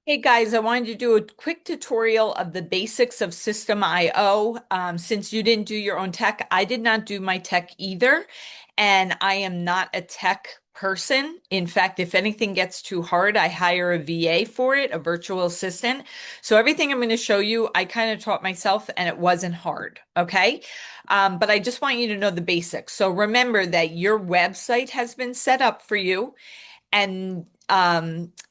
Hey guys, I wanted to do a quick tutorial of the basics of System IO. Since you didn't do your own tech, I did not do my tech either, and I am not a tech person. In fact, if anything gets too hard, I hire a VA for it, a virtual assistant. So everything I'm going to show you, I kind of taught myself, and it wasn't hard. Okay. But I just want you to know the basics. So remember that your website has been set up for you. And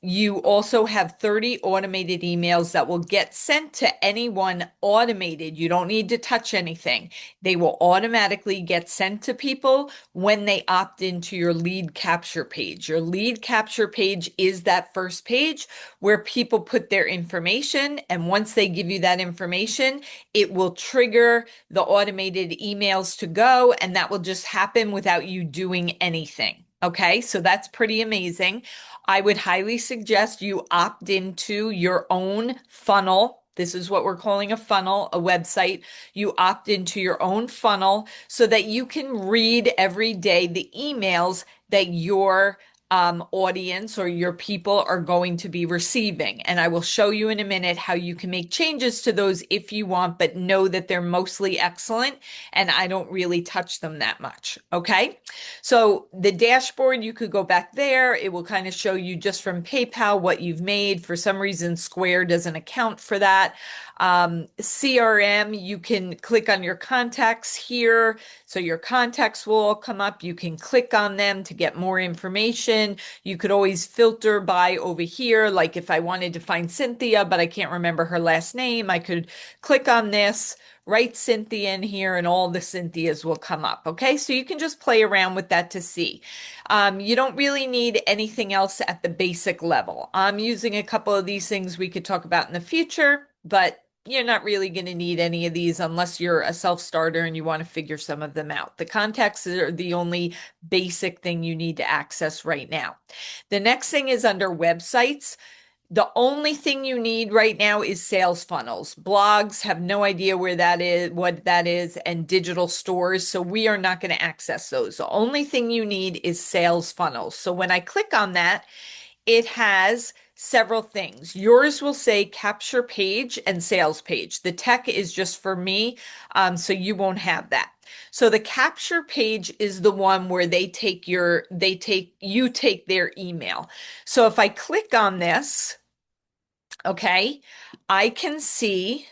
you also have 30 automated emails that will get sent to anyone automated. You don't need to touch anything. They will automatically get sent to people when they opt into your lead capture page. Your lead capture page is that first page where people put their information. And once they give you that information, it will trigger the automated emails to go. And that will just happen without you doing anything. Okay, so that's pretty amazing. I would highly suggest you opt into your own funnel. This is what we're calling a funnel, a website. You opt into your own funnel so that you can read every day the emails that your audience or your people are going to be receiving. And I will show you in a minute how you can make changes to those if you want, but know that they're mostly excellent and I don't really touch them that much. Okay. So the dashboard, you could go back there. It will kind of show you just from PayPal what you've made. For some reason, Square doesn't account for that. CRM, you can click on your contacts here. So your contacts will all come up. You can click on them to get more information. You could always filter by over here. Like if I wanted to find Cynthia, but I can't remember her last name, I could click on this, write Cynthia in here, and all the Cynthias will come up. Okay, so you can just play around with that to see. You don't really need anything else at the basic level. I'm using a couple of these things we could talk about in the future, but you're not really going to need any of these unless you're a self-starter and you want to figure some of them out. The contacts are the only basic thing you need to access right now. The next thing is under websites. The only thing you need right now is sales funnels. Blogs have no idea where that is, what that is, and digital stores. So we are not going to access those. The only thing you need is sales funnels. So when I click on that, it has several things. Yours will say capture page and sales page. The tech is just for me, so you won't have that. So the capture page is the one where you take their email. So if I click on this, okay, I can see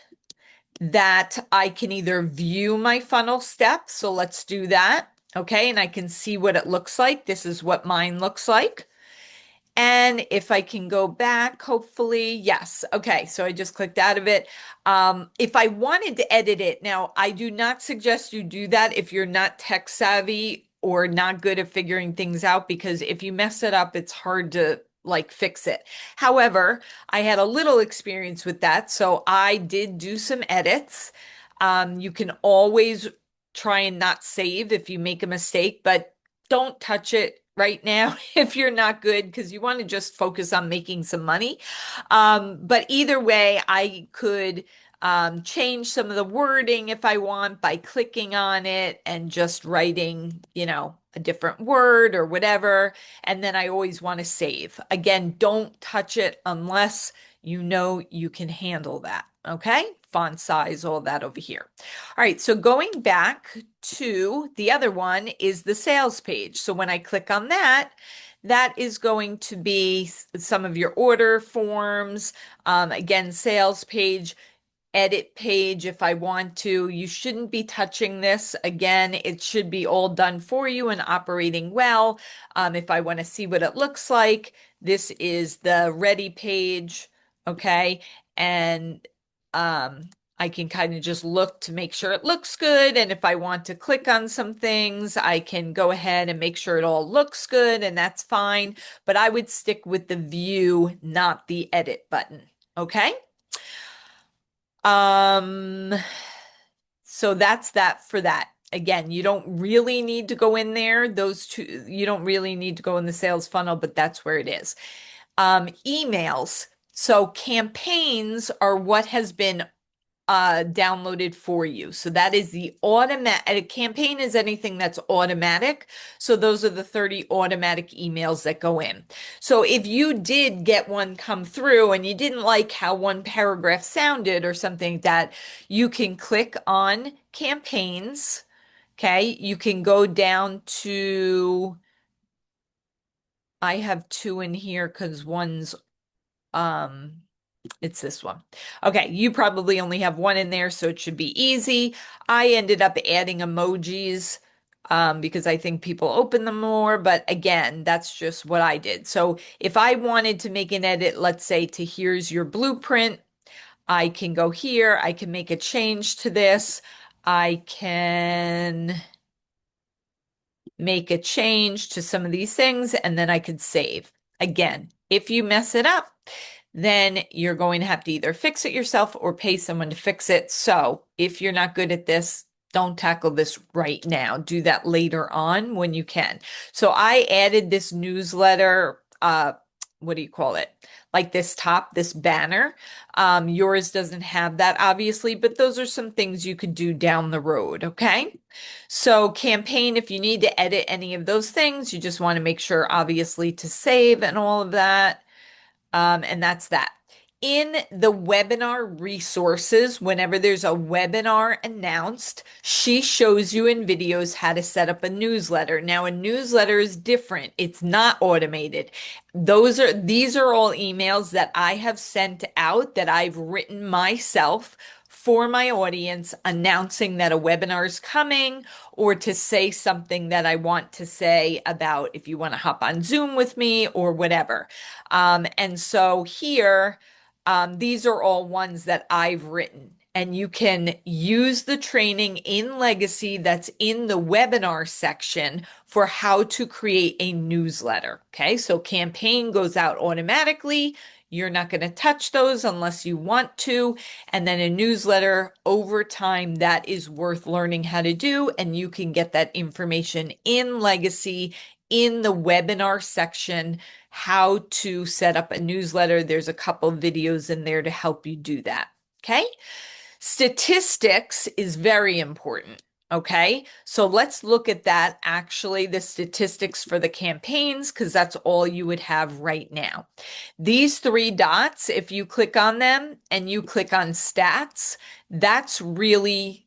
that I can either view my funnel steps. So let's do that. Okay, and I can see what it looks like. This is what mine looks like. And if I can go back, hopefully, yes. Okay, so I just clicked out of it. If I wanted to edit it, now I do not suggest you do that if you're not tech savvy or not good at figuring things out, because if you mess it up, it's hard to like fix it. However, I had a little experience with that, so I did do some edits. You can always try and not save if you make a mistake, but don't touch it right now if you're not good because you want to just focus on making some money. But either way, I could change some of the wording if I want by clicking on it and just writing, a different word or whatever. And then I always want to save. Again, don't touch it unless you know you can handle that. Okay. Font size, all that over here. All right. So going back to the other one is the sales page. So when I click on that, that is going to be some of your order forms. Again, sales page, edit page if I want to. You shouldn't be touching this. Again, it should be all done for you and operating well. If I want to see what it looks like, this is the ready page. Okay. And I can kind of just look to make sure it looks good. And if I want to click on some things, I can go ahead and make sure it all looks good, and that's fine. But I would stick with the view, not the edit button. Okay. Um, so that's that for that. Again, you don't really need to go in there. Those two, you don't really need to go in the sales funnel, but that's where it is. Emails. So campaigns are what has been downloaded for you. So that is the automatic. A campaign is anything that's automatic. So those are the 30 automatic emails that go in. So if you did get one come through and you didn't like how one paragraph sounded or something like that, you can click on campaigns. Okay. You can go down to, I have two in here because one's, um, it's this one. Okay, you probably only have one in there, so it should be easy. I ended up adding emojis because I think people open them more, but again, that's just what I did. So if I wanted to make an edit, let's say to here's your blueprint, I can go here, I can make a change to this. I can make a change to some of these things, and then I could save. Again, if you mess it up, then you're going to have to either fix it yourself or pay someone to fix it. So if you're not good at this, don't tackle this right now. Do that later on when you can. So I added this newsletter, what do you call it? Like this banner. Yours doesn't have that, obviously, but those are some things you could do down the road, okay? So campaign, if you need to edit any of those things, you just want to make sure, obviously, to save and all of that. And that's that. In the webinar resources, whenever there's a webinar announced, she shows you in videos how to set up a newsletter. Now, a newsletter is different. It's not automated. These are all emails that I have sent out that I've written myself for my audience announcing that a webinar is coming or to say something that I want to say about if you want to hop on Zoom with me or whatever. And so here, these are all ones that I've written. And you can use the training in Legacy that's in the webinar section for how to create a newsletter. Okay, so campaign goes out automatically. You're not going to touch those unless you want to. And then a newsletter over time, that is worth learning how to do. And you can get that information in Legacy in the webinar section, how to set up a newsletter. There's a couple of videos in there to help you do that. Okay. Statistics is very important. Okay, so let's look at that actually, the statistics for the campaigns, because that's all you would have right now. These three dots, if you click on them and you click on stats, that's really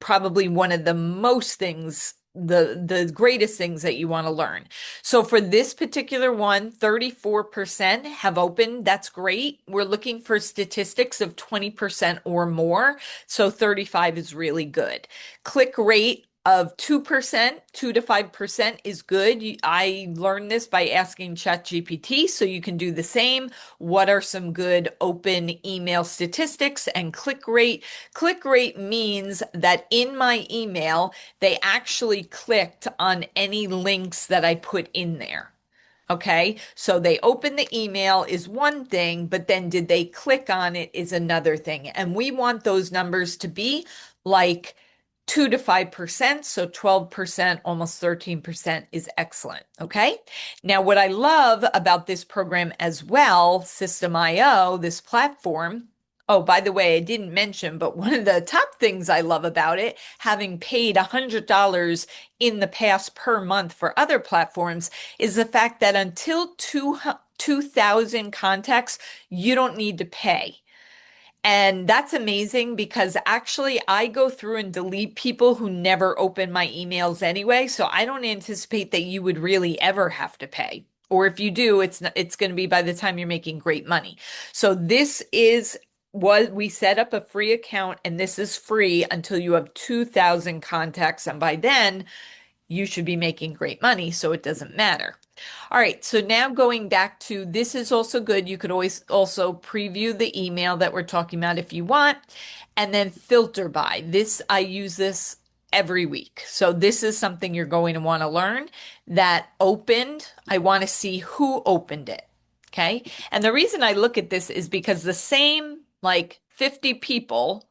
probably one of the most things, the greatest things that you want to learn. So for this particular one, 34% have opened. That's great. We're looking for statistics of 20% or more. So 35 is really good. Click rate of 2%, 2 to 5% is good. I learned this by asking ChatGPT, so you can do the same. What are some good open email statistics and click rate? Click rate means that in my email, they actually clicked on any links that I put in there. Okay, so they open the email is one thing, but then did they click on it is another thing. And we want those numbers to be like 2 to 5%. So 12%, almost 13% is excellent. Okay. Now, what I love about this program as well, System.io, this platform. Oh, by the way, I didn't mention, but one of the top things I love about it, having paid $100 in the past per month for other platforms, is the fact that until 2,000 contacts, you don't need to pay. And that's amazing because actually I go through and delete people who never open my emails anyway. So I don't anticipate that you would really ever have to pay. Or if you do, it's going to be by the time you're making great money. So this is what we set up a free account, and this is free until you have 2,000 contacts. And by then, you should be making great money, so it doesn't matter. All right, so now going back to this is also good. You could always also preview the email that we're talking about if you want, and then filter by. This, I use this every week. So this is something you're going to want to learn. That opened, I want to see who opened it. Okay. And the reason I look at this is because the same like 50 people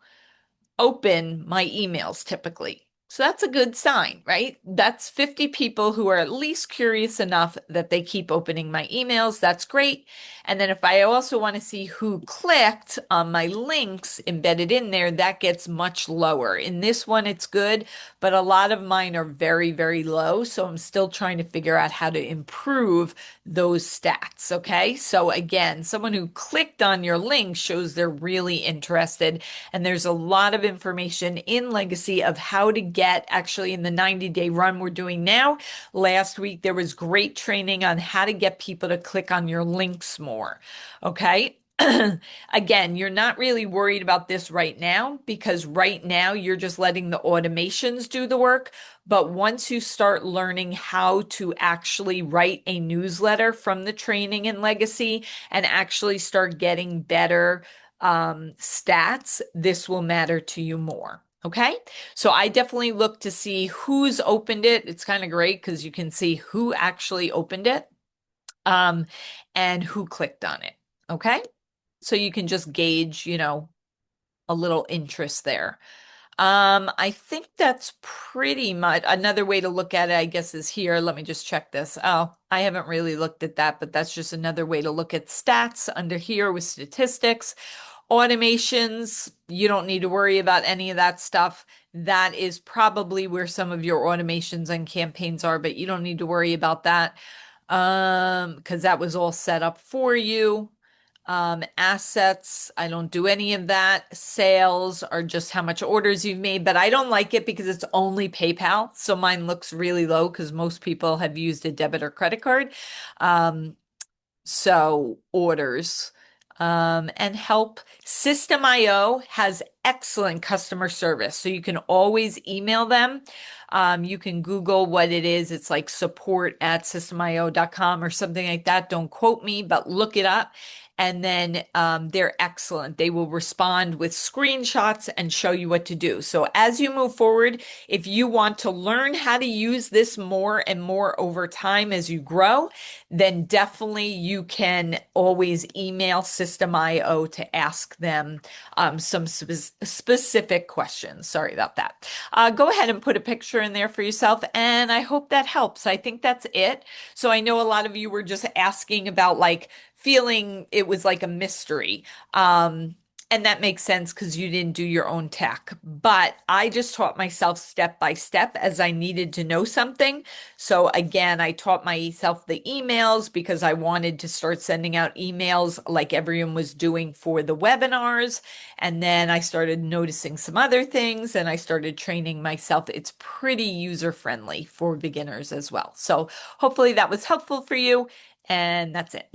open my emails typically. So that's a good sign, right? That's 50 people who are at least curious enough that they keep opening my emails. That's great. And then if I also want to see who clicked on my links embedded in there, that gets much lower. In this one, it's good, but a lot of mine are very, very low. So I'm still trying to figure out how to improve those stats. Okay. So again, someone who clicked on your link shows they're really interested. And there's a lot of information in Legacy of how to get actually in the 90-day run we're doing now. Last week, there was great training on how to get people to click on your links more. Okay. Again, you're not really worried about this right now because right now you're just letting the automations do the work. But once you start learning how to actually write a newsletter from the training in Legacy and actually start getting better stats, this will matter to you more. Okay. So I definitely look to see who's opened it. It's kind of great because you can see who actually opened it, um, and who clicked on it. Okay. So you can just gauge, a little interest there. I think that's pretty much another way to look at it, I guess, is here. Let me just check this. Oh, I haven't really looked at that, but that's just another way to look at stats under here with statistics. Automations, you don't need to worry about any of that stuff. That is probably where some of your automations and campaigns are, but you don't need to worry about that because that was all set up for you. Assets, I don't do any of that. Sales are just how much orders you've made, but I don't like it because it's only PayPal. So mine looks really low because most people have used a debit or credit card. Um, so orders, and help. System.io has excellent customer service. So you can always email them. You can Google what it is. It's like support@systemio.com or something like that. Don't quote me, but look it up. And then they're excellent. They will respond with screenshots and show you what to do. So as you move forward, if you want to learn how to use this more and more over time as you grow, then definitely you can always email System.io to ask them some specific questions. Sorry about that. Go ahead and put a picture in there for yourself, and I hope that helps. I think that's it. So I know a lot of you were just asking about like feeling it was like a mystery. And that makes sense because you didn't do your own tech. But I just taught myself step by step as I needed to know something. So again, I taught myself the emails because I wanted to start sending out emails like everyone was doing for the webinars. And then I started noticing some other things and I started training myself. It's pretty user friendly for beginners as well. So hopefully that was helpful for you. And that's it.